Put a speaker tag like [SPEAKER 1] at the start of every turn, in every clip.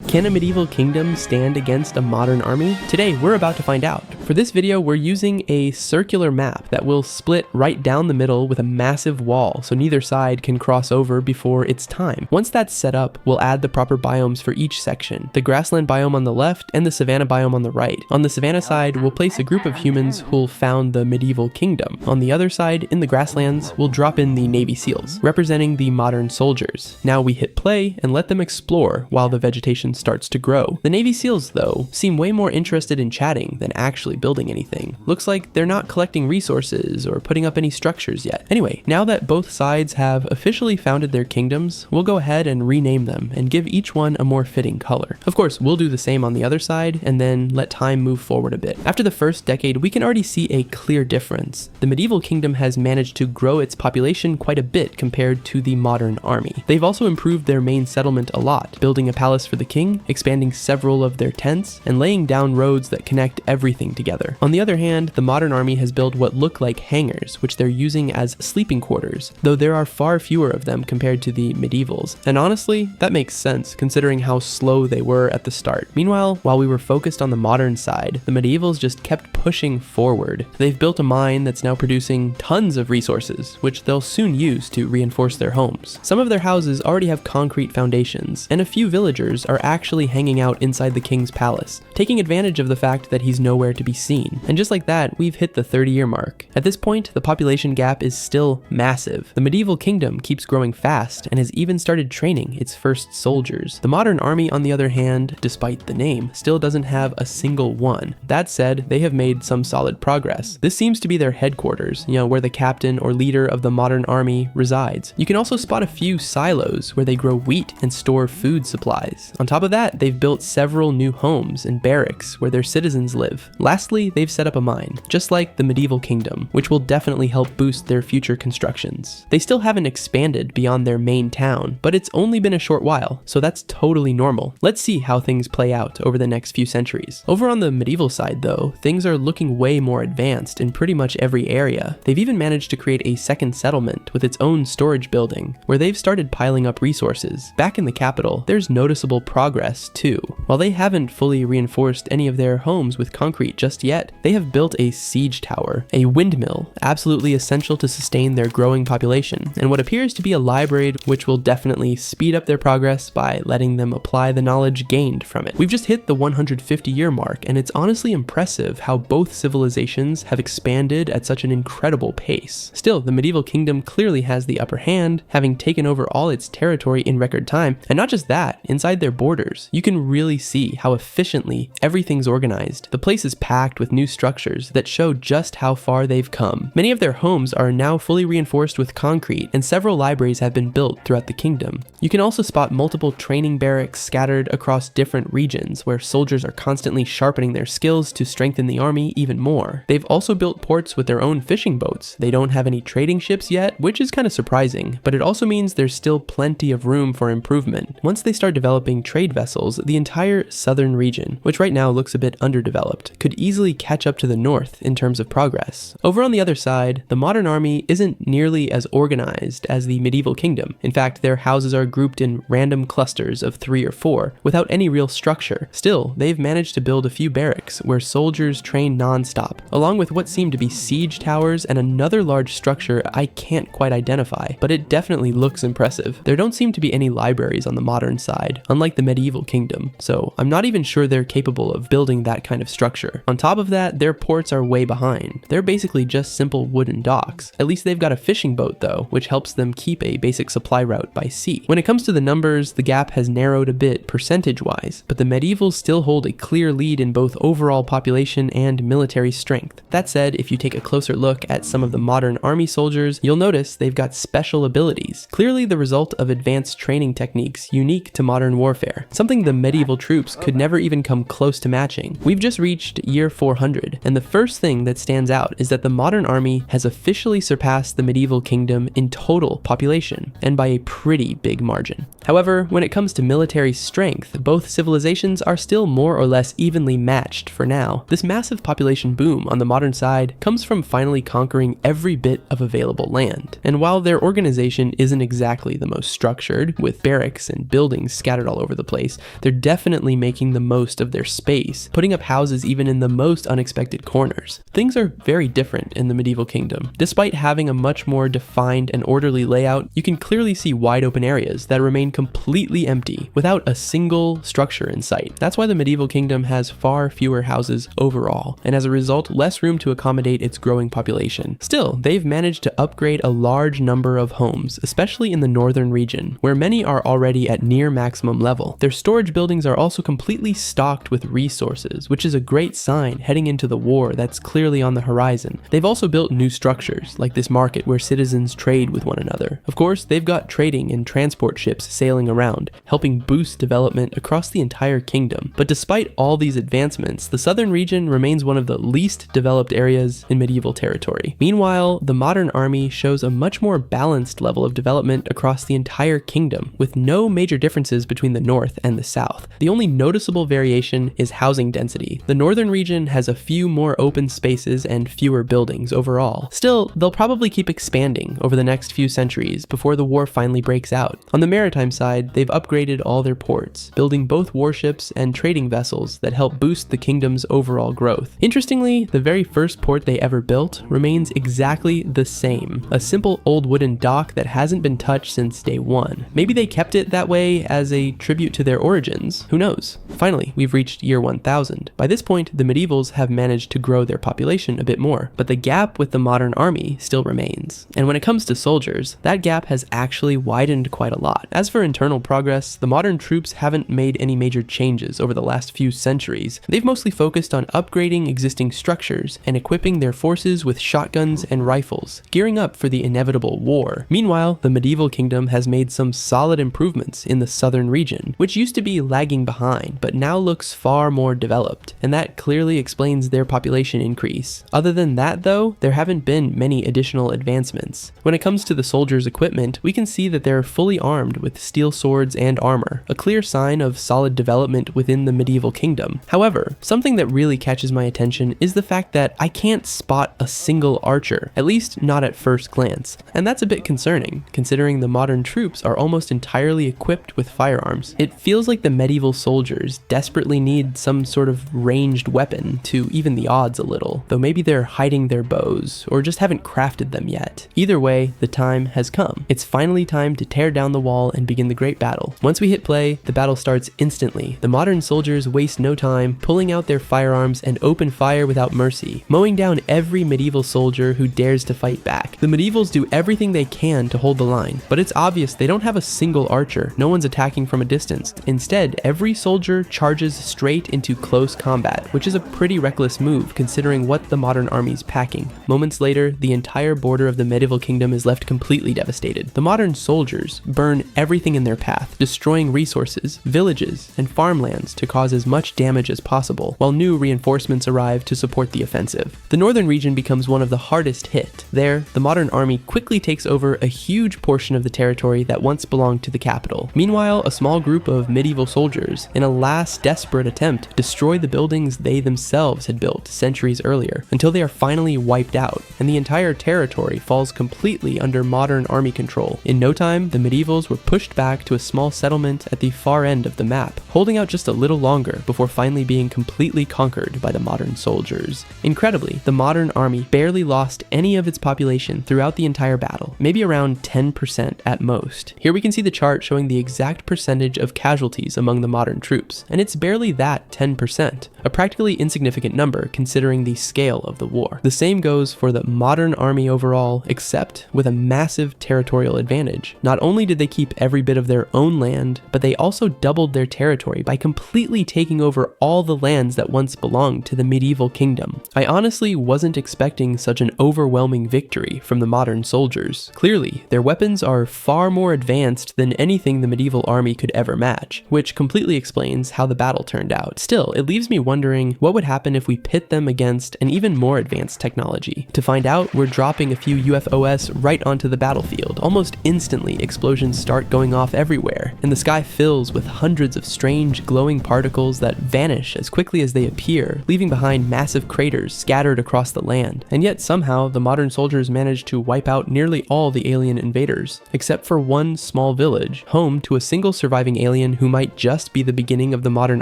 [SPEAKER 1] Can a medieval kingdom stand against a modern army? Today, we're about to find out. For this video, we're using a circular map that will split right down the middle with a massive wall, so neither side can cross over before it's time. Once that's set up, we'll add the proper biomes for each section, the grassland biome on the left and the savanna biome on the right. On the savanna side, we'll place a group of humans who'll found the medieval kingdom. On the other side, in the grasslands, we'll drop in the Navy SEALs, representing the modern soldiers. Now we hit play and let them explore while the vegetation starts to grow. The Navy SEALs, though, seem way more interested in chatting than actually building anything. Looks like they're not collecting resources or putting up any structures yet. Anyway, now that both sides have officially founded their kingdoms, we'll go ahead and rename them and give each one a more fitting color. Of course, we'll do the same on the other side and then let time move forward a bit. After the first decade, we can already see a clear difference. The medieval kingdom has managed to grow its population quite a bit compared to the modern army. They've also improved their main settlement a lot, building a palace for the king, expanding several of their tents, and laying down roads that connect everything together. On the other hand, the modern army has built what look like hangars, which they're using as sleeping quarters, though there are far fewer of them compared to the medievals. And honestly, that makes sense considering how slow they were at the start. Meanwhile, while we were focused on the modern side, the medievals just kept pushing forward. They've built a mine that's now producing tons of resources, which they'll soon use to reinforce their homes. Some of their houses already have concrete foundations, and a few villagers are actually hanging out inside the king's palace, taking advantage of the fact that he's nowhere to be seen. And just like that, we've hit the 30-year mark. At this point, the population gap is still massive. The medieval kingdom keeps growing fast and has even started training its first soldiers. The modern army, on the other hand, despite the name, still doesn't have a single one. That said, they have made some solid progress. This seems to be their headquarters, where the captain or leader of the modern army resides. You can also spot a few silos where they grow wheat and store food supplies. On top of that, they've built several new homes and barracks where their citizens live. Lastly, they've set up a mine, just like the medieval kingdom, which will definitely help boost their future constructions. They still haven't expanded beyond their main town, but it's only been a short while, so that's totally normal. Let's see how things play out over the next few centuries. Over on the medieval side, though, things are looking way more advanced in pretty much every area. They've even managed to create a second settlement with its own storage building, where they've started piling up resources. Back in the capital, there's noticeable progress too. While they haven't fully reinforced any of their homes with concrete just yet, they have built a siege tower, a windmill, absolutely essential to sustain their growing population, and what appears to be a library which will definitely speed up their progress by letting them apply the knowledge gained from it. We've just hit the 150-year mark, and it's honestly impressive how both civilizations have expanded at such an incredible pace. Still, the medieval kingdom clearly has the upper hand, having taken over all its territory in record time, and not just that, inside their borders, you can really see how efficiently everything's organized. The place is packed with new structures that show just how far they've come. Many of their homes are now fully reinforced with concrete, and several libraries have been built throughout the kingdom. You can also spot multiple training barracks scattered across different regions, where soldiers are constantly sharpening their skills to strengthen the army even more. They've also built ports with their own fishing boats. They don't have any trading ships yet, which is kind of surprising, but it also means there's still plenty of room for improvement. Once they start developing trade vessels, the entire southern region, which right now looks a bit underdeveloped, could easily catch up to the north in terms of progress. Over on the other side, the modern army isn't nearly as organized as the medieval kingdom. In fact, their houses are grouped in random clusters of 3 or 4, without any real structure. Still, they've managed to build a few barracks where soldiers train non-stop, along with what seem to be siege towers and another large structure I can't quite identify, but it definitely looks impressive. There don't seem to be any libraries on the modern side, unlike the medieval kingdom, so I'm not even sure they're capable of building that kind of structure. On top of that, their ports are way behind. They're basically just simple wooden docks. At least they've got a fishing boat though, which helps them keep a basic supply route by sea. When it comes to the numbers, the gap has narrowed a bit percentage-wise, but the medievals still hold a clear lead in both overall population and military strength. That said, if you take a closer look at some of the modern army soldiers, you'll notice they've got special abilities, clearly the result of advanced training techniques unique to modern warfare, something the medieval troops could never even come close to matching. We've just reached year year 400, and the first thing that stands out is that the modern army has officially surpassed the medieval kingdom in total population, and by a pretty big margin. However, when it comes to military strength, both civilizations are still more or less evenly matched for now. This massive population boom on the modern side comes from finally conquering every bit of available land. And while their organization isn't exactly the most structured, with barracks and buildings scattered all over the place, they're definitely making the most of their space, putting up houses even in the most unexpected corners. Things are very different in the medieval kingdom. Despite having a much more defined and orderly layout, you can clearly see wide open areas that remain completely empty, without a single structure in sight. That's why the medieval kingdom has far fewer houses overall, and as a result, less room to accommodate its growing population. Still, they've managed to upgrade a large number of homes, especially in the northern region, where many are already at near maximum level. Their storage buildings are also completely stocked with resources, which is a great sign heading into the war that's clearly on the horizon. They've also built new structures, like this market where citizens trade with one another. Of course, they've got trading and transport ships sailing around, helping boost development across the entire kingdom. But despite all these advancements, the southern region remains one of the least developed areas in medieval territory. Meanwhile, the modern army shows a much more balanced level of development across the entire kingdom, with no major differences between the north and the south. The only noticeable variation is housing density. The northern region has a few more open spaces and fewer buildings overall. Still, they'll probably keep expanding over the next few centuries before the war finally breaks out. On the maritime side, they've upgraded all their ports, building both warships and trading vessels that help boost the kingdom's overall growth. Interestingly, the very first port they ever built remains exactly the same, a simple old wooden dock that hasn't been touched since day one. Maybe they kept it that way as a tribute to their origins, who knows? Finally, we've reached year 1000. By this point, the medievals have managed to grow their population a bit more, but the gap with the modern army still remains. And when it comes to soldiers, that gap has actually widened quite a lot. As for internal progress, the modern troops haven't made any major changes over the last few centuries. They've mostly focused on upgrading existing structures and equipping their forces with shotguns and rifles, gearing up for the inevitable war. Meanwhile, the medieval kingdom has made some solid improvements in the southern region, which used to be lagging behind, but now looks far more developed, and that clearly explains their population increase. Other than that though, there haven't been many additional advancements. When it comes to the soldiers' equipment, we can see that they're fully armed with steel swords and armor, a clear sign of solid development within the medieval kingdom. However, something that really catches my attention is the fact that I can't spot a single archer, at least not at first glance, and that's a bit concerning, considering the modern troops are almost entirely equipped with firearms. It feels like the medieval soldiers desperately need some sort of ranged weapon to even the odds a little, though maybe they're hiding their bows, or just haven't crafted them yet. Either way, the time has come. It's finally time to tear down the wall and begin the great battle. Once we hit play, the battle starts instantly. The modern soldiers waste no time, pulling out their firearms and open fire without mercy, mowing down every medieval soldier who dares to fight back. The medievals do everything they can to hold the line, but it's obvious they don't have a single archer. No one's attacking from a distance. Instead, every soldier charges straight into close combat, which is a pretty reckless move considering what the modern army's packing. Moments later, the entire border of the medieval kingdom is left completely devastated. The modern soldiers burn everything in their path, destroying resources, villages, and farmlands to cause as much damage as possible, while new reinforcements arrive to support the offensive. The northern region becomes one of the hardest hit. There, the modern army quickly takes over a huge portion of the territory that once belonged to the capital. Meanwhile, a small group of medieval soldiers, in a last desperate attempt, destroy the buildings they themselves had built centuries earlier, until they are finally wiped out, and the entire territory falls completely under modern army control. In no time, the medievals were pushed back to a small settlement at the far end of the map, holding out just a little longer before finally being completely conquered by the modern soldiers. Incredibly, the modern army barely lost any of its population throughout the entire battle, maybe around 10% at most. Here we can see the chart showing the exact percentage of casualties among the modern troops, and it's barely that 10%, a practically insignificant number considering the scale of the war. The same goes for the modern army overall, except with a massive territorial advantage. Not only did they keep every bit of their own land, but they also doubled their territory by completely taking over all the lands that once belonged to the medieval kingdom. I honestly wasn't expecting such an overwhelming victory from the modern soldiers. Clearly, their weapons are far more advanced than anything the medieval army could ever match, which completely explains how the battle turned out. Still, it leaves me wondering what would would happen if we pit them against an even more advanced technology? To find out, we're dropping a few UFOs right onto the battlefield. Almost instantly, explosions start going off everywhere, and the sky fills with hundreds of strange glowing particles that vanish as quickly as they appear, leaving behind massive craters scattered across the land. And yet somehow the modern soldiers managed to wipe out nearly all the alien invaders, except for one small village, home to a single surviving alien who might just be the beginning of the modern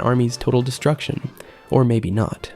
[SPEAKER 1] army's total destruction. Or maybe not.